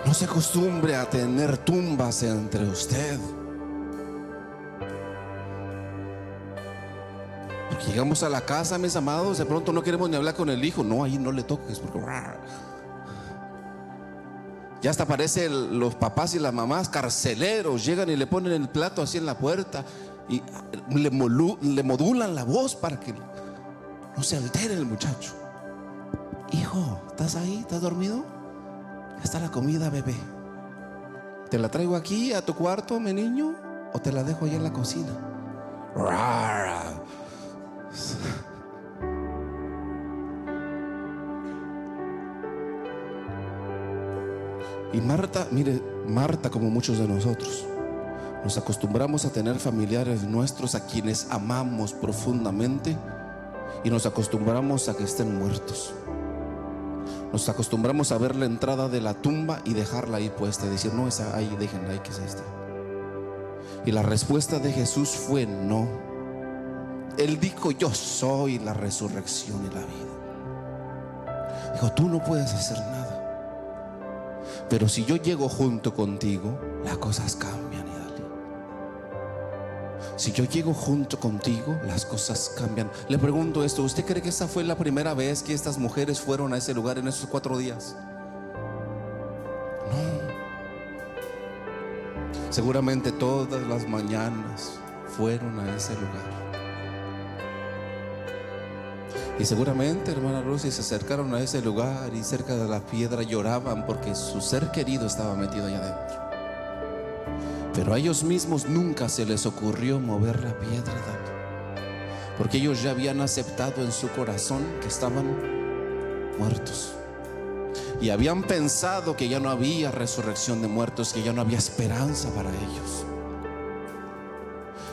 No se acostumbre a tener tumbas entre usted, porque llegamos a la casa, mis amados, de pronto no queremos ni hablar con el hijo. No, ahí no le toques, porque ya hasta aparecen los papás y las mamás carceleros, llegan y le ponen el plato así en la puerta y le modulan la voz para que no se altere el muchacho. Hijo, ¿estás ahí? ¿Estás dormido? Está la comida, bebé. Te la traigo aquí a tu cuarto, mi niño. o te la dejo allá en la cocina. Y Marta, mire, Marta, como muchos de nosotros, nos acostumbramos a tener familiares nuestros a quienes amamos profundamente y nos acostumbramos a que estén muertos. Nos acostumbramos a ver la entrada de la tumba y dejarla ahí puesta y decir: no, esa ahí, déjenla ahí, que es esta. Y la respuesta de Jesús fue no. Él dijo: yo soy la resurrección y la vida. Dijo: tú no puedes hacer nada, pero si yo llego junto contigo, las cosas cambian, Idalí. Si yo llego junto contigo, las cosas cambian. Le pregunto esto: ¿usted cree que esa fue la primera vez que estas mujeres fueron a ese lugar en esos 4 días? No. Seguramente todas las mañanas fueron a ese lugar. Y seguramente, hermana Rosy, se acercaron a ese lugar y cerca de la piedra lloraban porque su ser querido estaba metido allá adentro. Pero a ellos mismos nunca se les ocurrió mover la piedra, porque ellos ya habían aceptado en su corazón que estaban muertos. Y habían pensado que ya no había resurrección de muertos, que ya no había esperanza para ellos.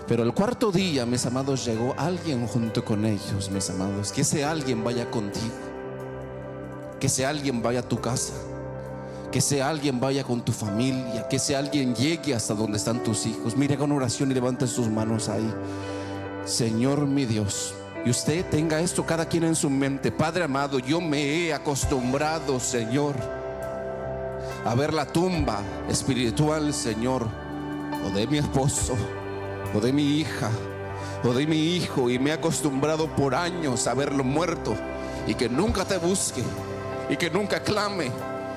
Pero el 4.º día, mis amados, llegó alguien junto con ellos, mis amados. Que ese alguien vaya contigo, que ese alguien vaya a tu casa, que ese alguien vaya con tu familia, que ese alguien llegue hasta donde están tus hijos. Mire, haga una oración y levante sus manos ahí. Señor mi Dios, y usted tenga esto cada quien en su mente: Padre amado, yo me he acostumbrado, Señor, a ver la tumba espiritual, Señor, o de mi esposo, o de mi hija, o de mi hijo, y me he acostumbrado por años a verlo muerto, y que nunca te busque, y que nunca clame,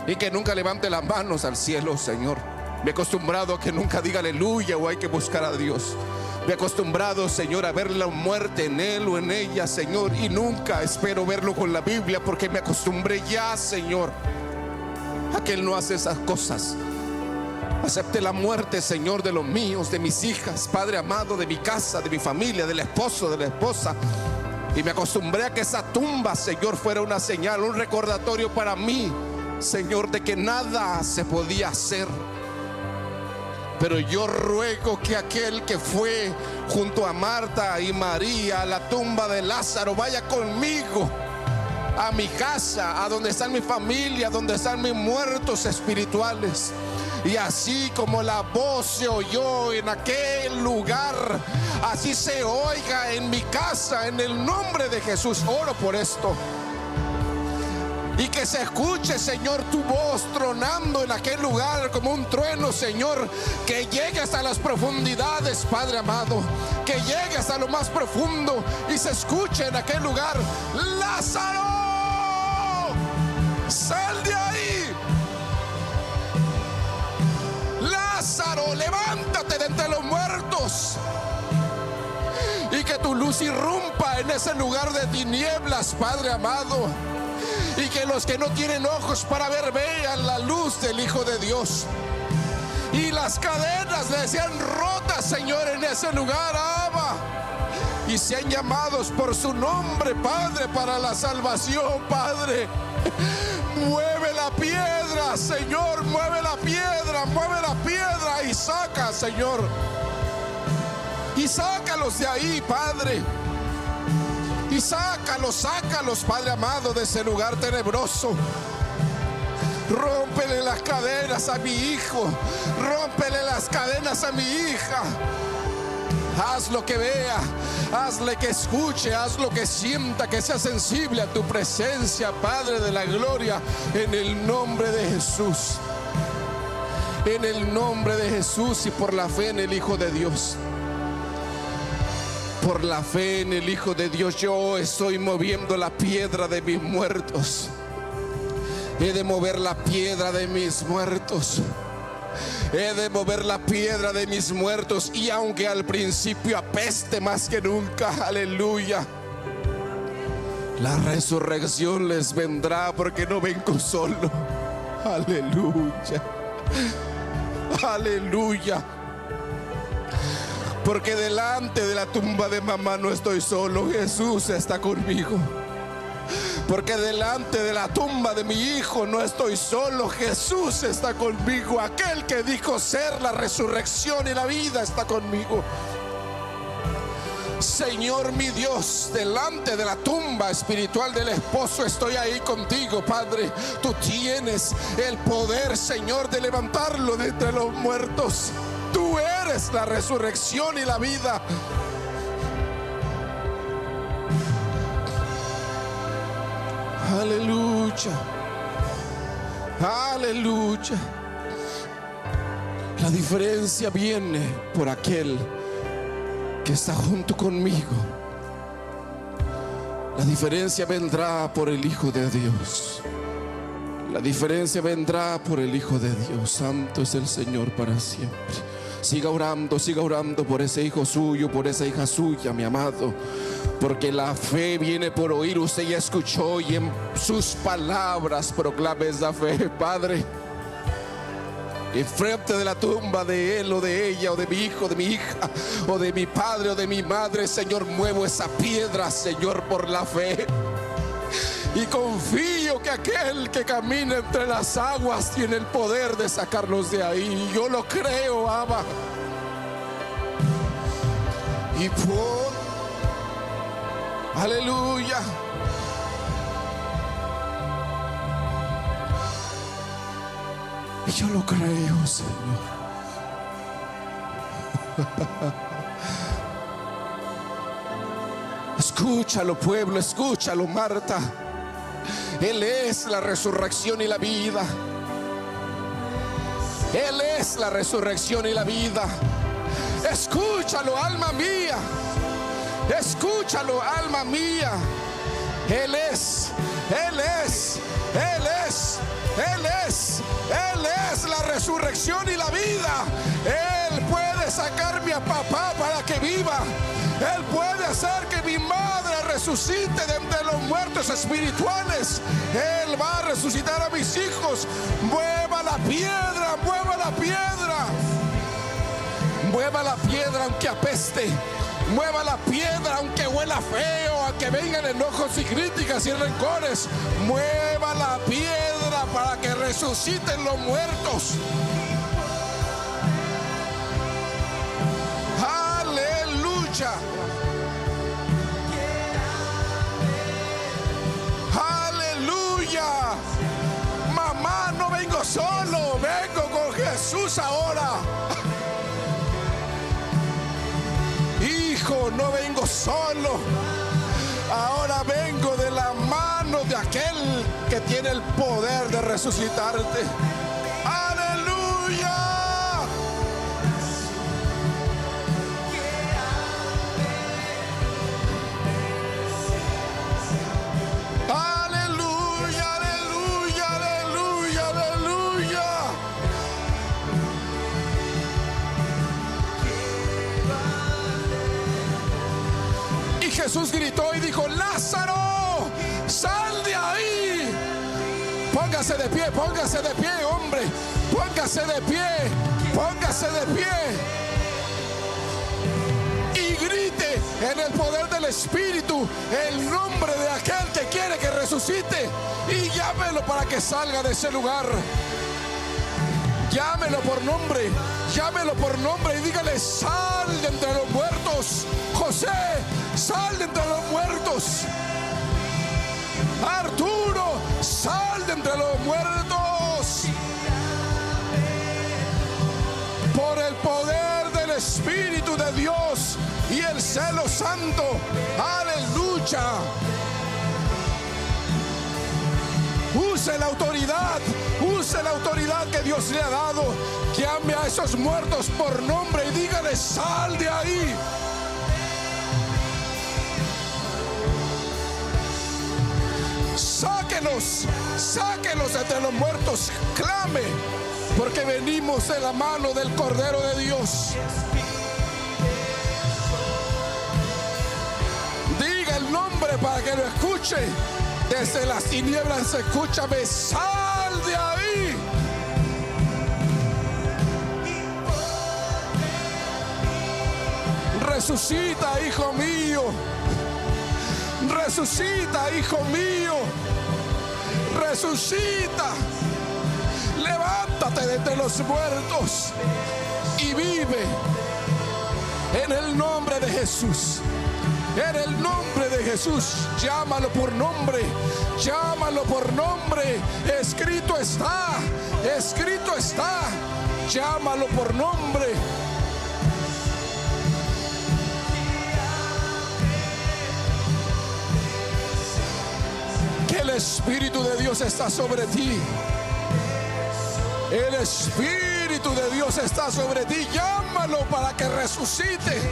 y que nunca levante las manos al cielo, Señor. Me he acostumbrado a que nunca diga aleluya o hay que buscar a Dios. Me he acostumbrado, Señor, a ver la muerte en él o en ella, Señor, y nunca espero verlo con la Biblia, porque me acostumbré ya, Señor, a que él no hace esas cosas. Acepte la muerte, Señor, de los míos, de mis hijas, Padre amado, de mi casa, de mi familia, del esposo, de la esposa. Y me acostumbré a que esa tumba, Señor, fuera una señal, un recordatorio para mí, Señor, de que nada se podía hacer. Pero yo ruego que aquel que fue junto a Marta y María a la tumba de Lázaro vaya conmigo a mi casa, a donde está mi familia, donde están mis muertos espirituales. Y así como la voz se oyó en aquel lugar, así se oiga en mi casa, en el nombre de Jesús. Oro por esto. Y que se escuche, Señor, tu voz tronando en aquel lugar como un trueno, Señor. Que llegue hasta las profundidades, Padre amado. Que llegue hasta lo más profundo y se escuche en aquel lugar: Lázaro, sal de ahí. Lázaro, levántate de entre los muertos. Y que tu luz irrumpa en ese lugar de tinieblas, Padre amado. Y que los que no tienen ojos para ver vean la luz del Hijo de Dios. Y las cadenas le sean rotas, Señor, en ese lugar, Abba. Y sean llamados por su nombre, Padre, para la salvación, Padre. Mueve la piedra, Señor, mueve la piedra, mueve la piedra y saca, Señor. Y sácalos de ahí, Padre. Y sácalos, Padre amado, de ese lugar tenebroso. Rómpele las cadenas a mi hijo, rómpele las cadenas a mi hija. Haz lo que vea, hazle que escuche, haz lo que sienta, que sea sensible a tu presencia, Padre de la gloria, en el nombre de Jesús. En el nombre de Jesús y por la fe en el Hijo de Dios. Por la fe en el Hijo de Dios, yo estoy moviendo la piedra de mis muertos. He de mover la piedra de mis muertos. He de mover la piedra de mis muertos. Y aunque al principio apeste más que nunca, aleluya, la resurrección les vendrá, porque no vengo solo. Aleluya, aleluya. Porque delante de la tumba de mamá no estoy solo, Jesús está conmigo. Porque delante de la tumba de mi hijo no estoy solo, Jesús está conmigo. Aquel que dijo ser la resurrección y la vida está conmigo. Señor mi Dios, delante de la tumba espiritual del esposo estoy ahí contigo, Padre. Tú tienes el poder, Señor, de levantarlo de entre los muertos. Tú eres la resurrección y la vida. Aleluya, aleluya. La diferencia viene por aquel que está junto conmigo. La diferencia vendrá por el Hijo de Dios. La diferencia vendrá por el Hijo de Dios. Santo es el Señor para siempre. Siga orando por ese hijo suyo, por esa hija suya, mi amado. Porque la fe viene por oír. Usted ya escuchó y en sus palabras proclame esa fe, Padre. Y frente de la tumba de él o de ella o de mi hijo, de mi hija o de mi padre o de mi madre, Señor, muevo esa piedra, Señor, por la fe. Y confío que aquel que camina entre las aguas tiene el poder de sacarlos de ahí. Yo lo creo, Abba. Y por aleluya. Y yo lo creo, Señor. Escúchalo, pueblo, escúchalo, Marta. Él es la resurrección y la vida. Él es la resurrección y la vida. Escúchalo, alma mía. Escúchalo, alma mía. Él es, Él es, Él es, Él es, Él es la resurrección y la vida. Él puede sacarme a papá para que viva. Él puede hacer que mi madre resucite de entre los muertos espirituales. Él va a resucitar a mis hijos. Mueva la piedra, mueva la piedra. Mueva la piedra aunque apeste. Mueva la piedra aunque huela feo, aunque vengan enojos y críticas y rencores. Mueva la piedra para que resuciten los muertos. Aleluya. Aleluya. Mamá, no vengo solo, vengo con Jesús ahora. Hijo, no vengo solo. Ahora vengo de la mano de aquel que tiene el poder de resucitarte. Aleluya. Aleluya, aleluya, aleluya, aleluya. Y Jesús gritó y dijo: Lázaro, sal de ahí. Póngase de pie, hombre. Póngase de pie, póngase de pie. Y grite en el poder del Espíritu el nombre de aquel que quiere que resucite. Y llámelo para que salga de ese lugar. Llámelo por nombre. Llámelo por nombre y dígale: sal de entre los muertos. José, sal de entre los muertos. Arturo, sal de entre los muertos. Por el poder del Espíritu de Dios y el celo santo. Aleluya. Use la autoridad que Dios le ha dado. Llame a esos muertos por nombre y dígale: sal de ahí. Sáquenos entre los muertos. Clame, porque venimos de la mano del Cordero de Dios. Diga el nombre para que lo escuche. Desde las tinieblas escúchame: sal de ahí. Resucita, hijo mío. Resucita, hijo mío. Resucita. Levántate de entre los muertos y vive. En el nombre de Jesús. En el nombre de Jesús. Llámalo por nombre. Llámalo por nombre. Escrito está. Escrito está. Llámalo por nombre. Que el Espíritu de Dios está sobre ti. El Espíritu de Dios está sobre ti. Llámalo para que resucite.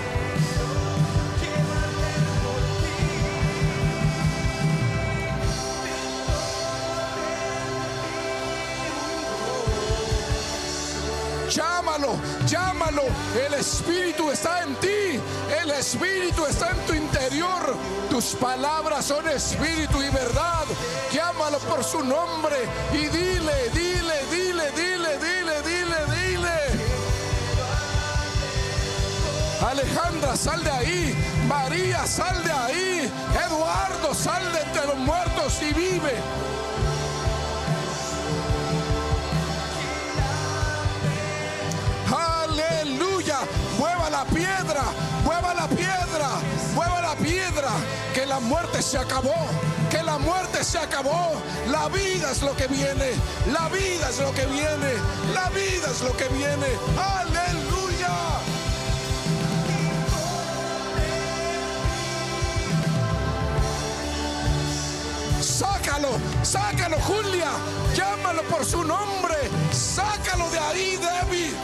Llámalo, llámalo. El Espíritu está en ti. El Espíritu está en tu interior. Tus palabras son espíritu y verdad. Llámalo por su nombre y dile, dile, dile, dile, dile, dile, dile. Alejandra, sal de ahí. María, sal de ahí. Eduardo, sal de entre los muertos y vive. Aleluya. Mueva la piedra, mueva la piedra, mueva la piedra. Que la muerte se acabó, que la muerte se acabó. La vida es lo que viene, la vida es lo que viene, la vida es lo que viene. Aleluya. Sácalo, sácalo, Julia. Llámalo por su nombre. Sácalo de ahí, Debbie.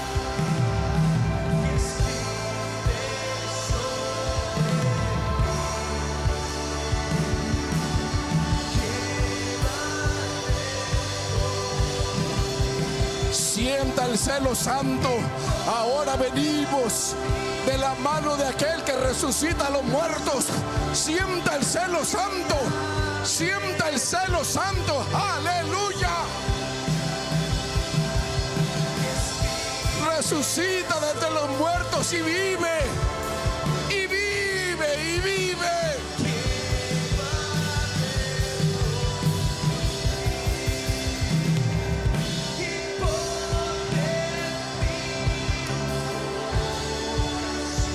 Sienta el celo santo. Ahora venimos de la mano de aquel que resucita a los muertos. Sienta el celo santo. Sienta el celo santo. Aleluya. Resucita desde los muertos y vive. Y vive, y vive.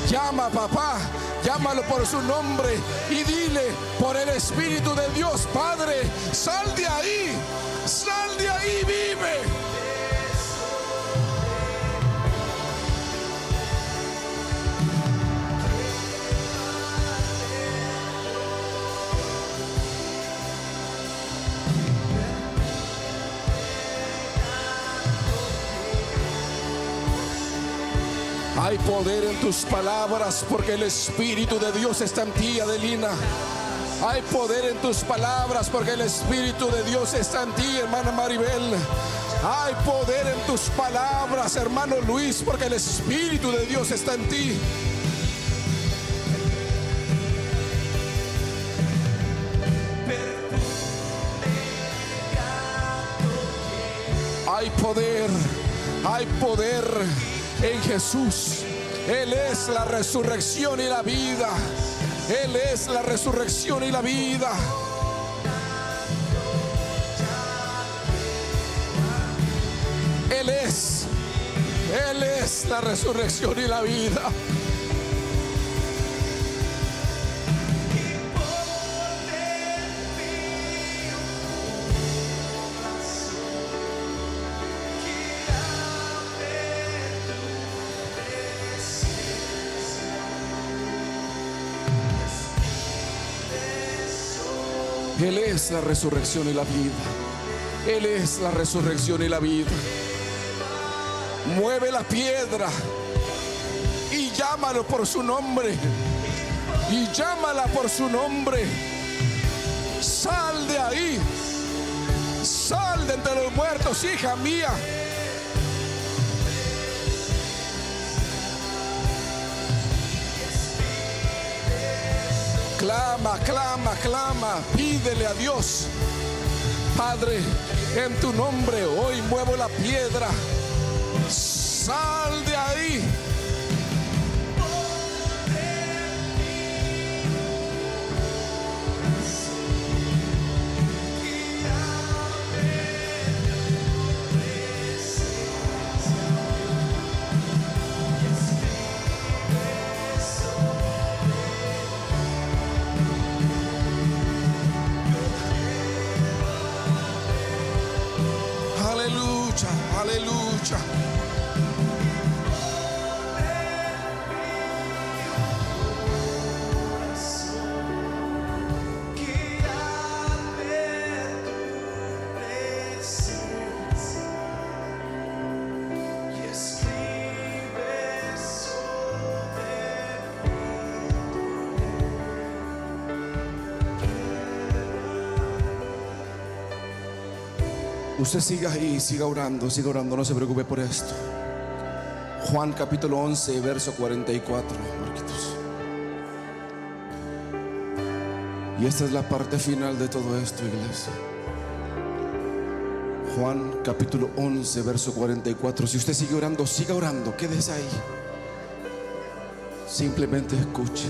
Llama, papá, llámalo por su nombre y dile por el Espíritu de Dios, Padre, sal de ahí, vive. Hay poder en tus palabras porque el Espíritu de Dios está en ti, Adelina. Hay poder en tus palabras porque el Espíritu de Dios está en ti, hermana Maribel. Hay poder en tus palabras, hermano Luis, porque el Espíritu de Dios está en ti. Hay poder en Jesús. Él es la resurrección y la vida. Él es la resurrección y la vida. Él es la resurrección y la vida. Él es la resurrección y la vida. Él es la resurrección y la vida. Mueve la piedra y llámalo por su nombre. Y llámala por su nombre. Sal de ahí. Sal de entre los muertos, hija mía. Clama, clama, clama. Pídele a Dios. Padre, en tu nombre hoy muevo la piedra. Sal de ahí. Aleluya. Usted siga ahí, siga orando, no se preocupe por esto. Juan capítulo 11, verso 44, Marquitos. Y esta es la parte final de todo esto, iglesia. Juan capítulo 11, verso 44. Si usted sigue orando, quédese ahí. Simplemente escuche.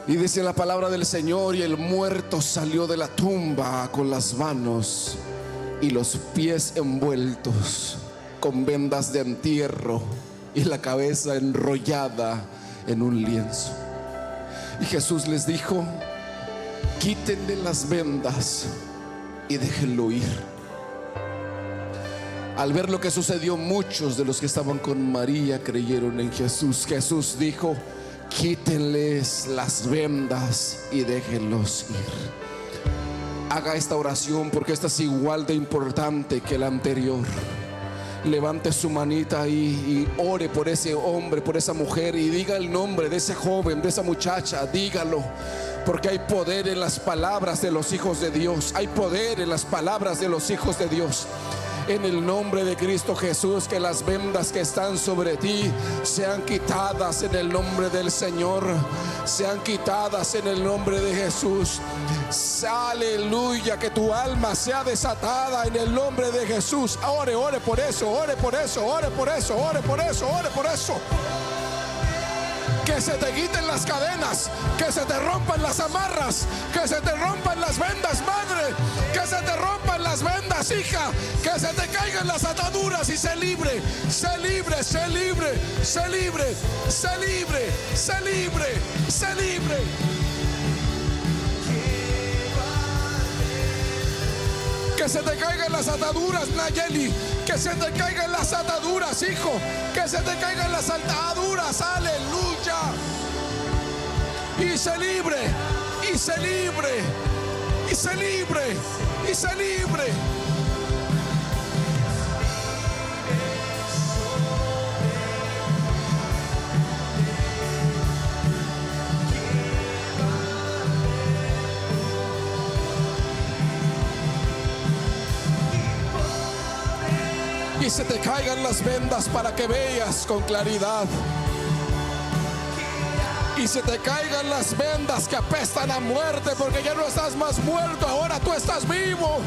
Y dice la palabra del Señor: y el muerto salió de la tumba con las manos y los pies envueltos con vendas de entierro y la cabeza enrollada en un lienzo. Y Jesús les dijo: quítenle las vendas y déjenlo ir. Al ver lo que sucedió, muchos de los que estaban con María creyeron en Jesús. Jesús dijo: quítenles las vendas y déjenlos ir. Haga esta oración porque esta es igual de importante que la anterior. Levante su manita ahí y ore por ese hombre, por esa mujer, y diga el nombre de ese joven, de esa muchacha. Dígalo, porque hay poder en las palabras de los hijos de Dios. Hay poder en las palabras de los hijos de Dios. En el nombre de Cristo Jesús, que las vendas que están sobre ti sean quitadas en el nombre del Señor. Sean quitadas en el nombre de Jesús. Aleluya, que tu alma sea desatada en el nombre de Jesús. Ore por eso, ore por eso, ore por eso, ore por eso, ore por eso. Que se te quiten las cadenas, que se te rompan las amarras, que se te rompan las vendas, madre, que se te rompan las vendas, hija, que se te caigan las ataduras y sé libre, sé libre, sé libre, sé libre, sé libre, sé libre, sé libre. Que se te caigan las ataduras, Nayeli. Que se te caigan las ataduras, hijo. Que se te caigan las ataduras, aleluya. Y sé libre, y sé libre, y sé libre, y sé libre. Y se te caigan las vendas para que veas con claridad. Y se te caigan las vendas que apestan a muerte, porque ya no estás más muerto, ahora tú estás vivo.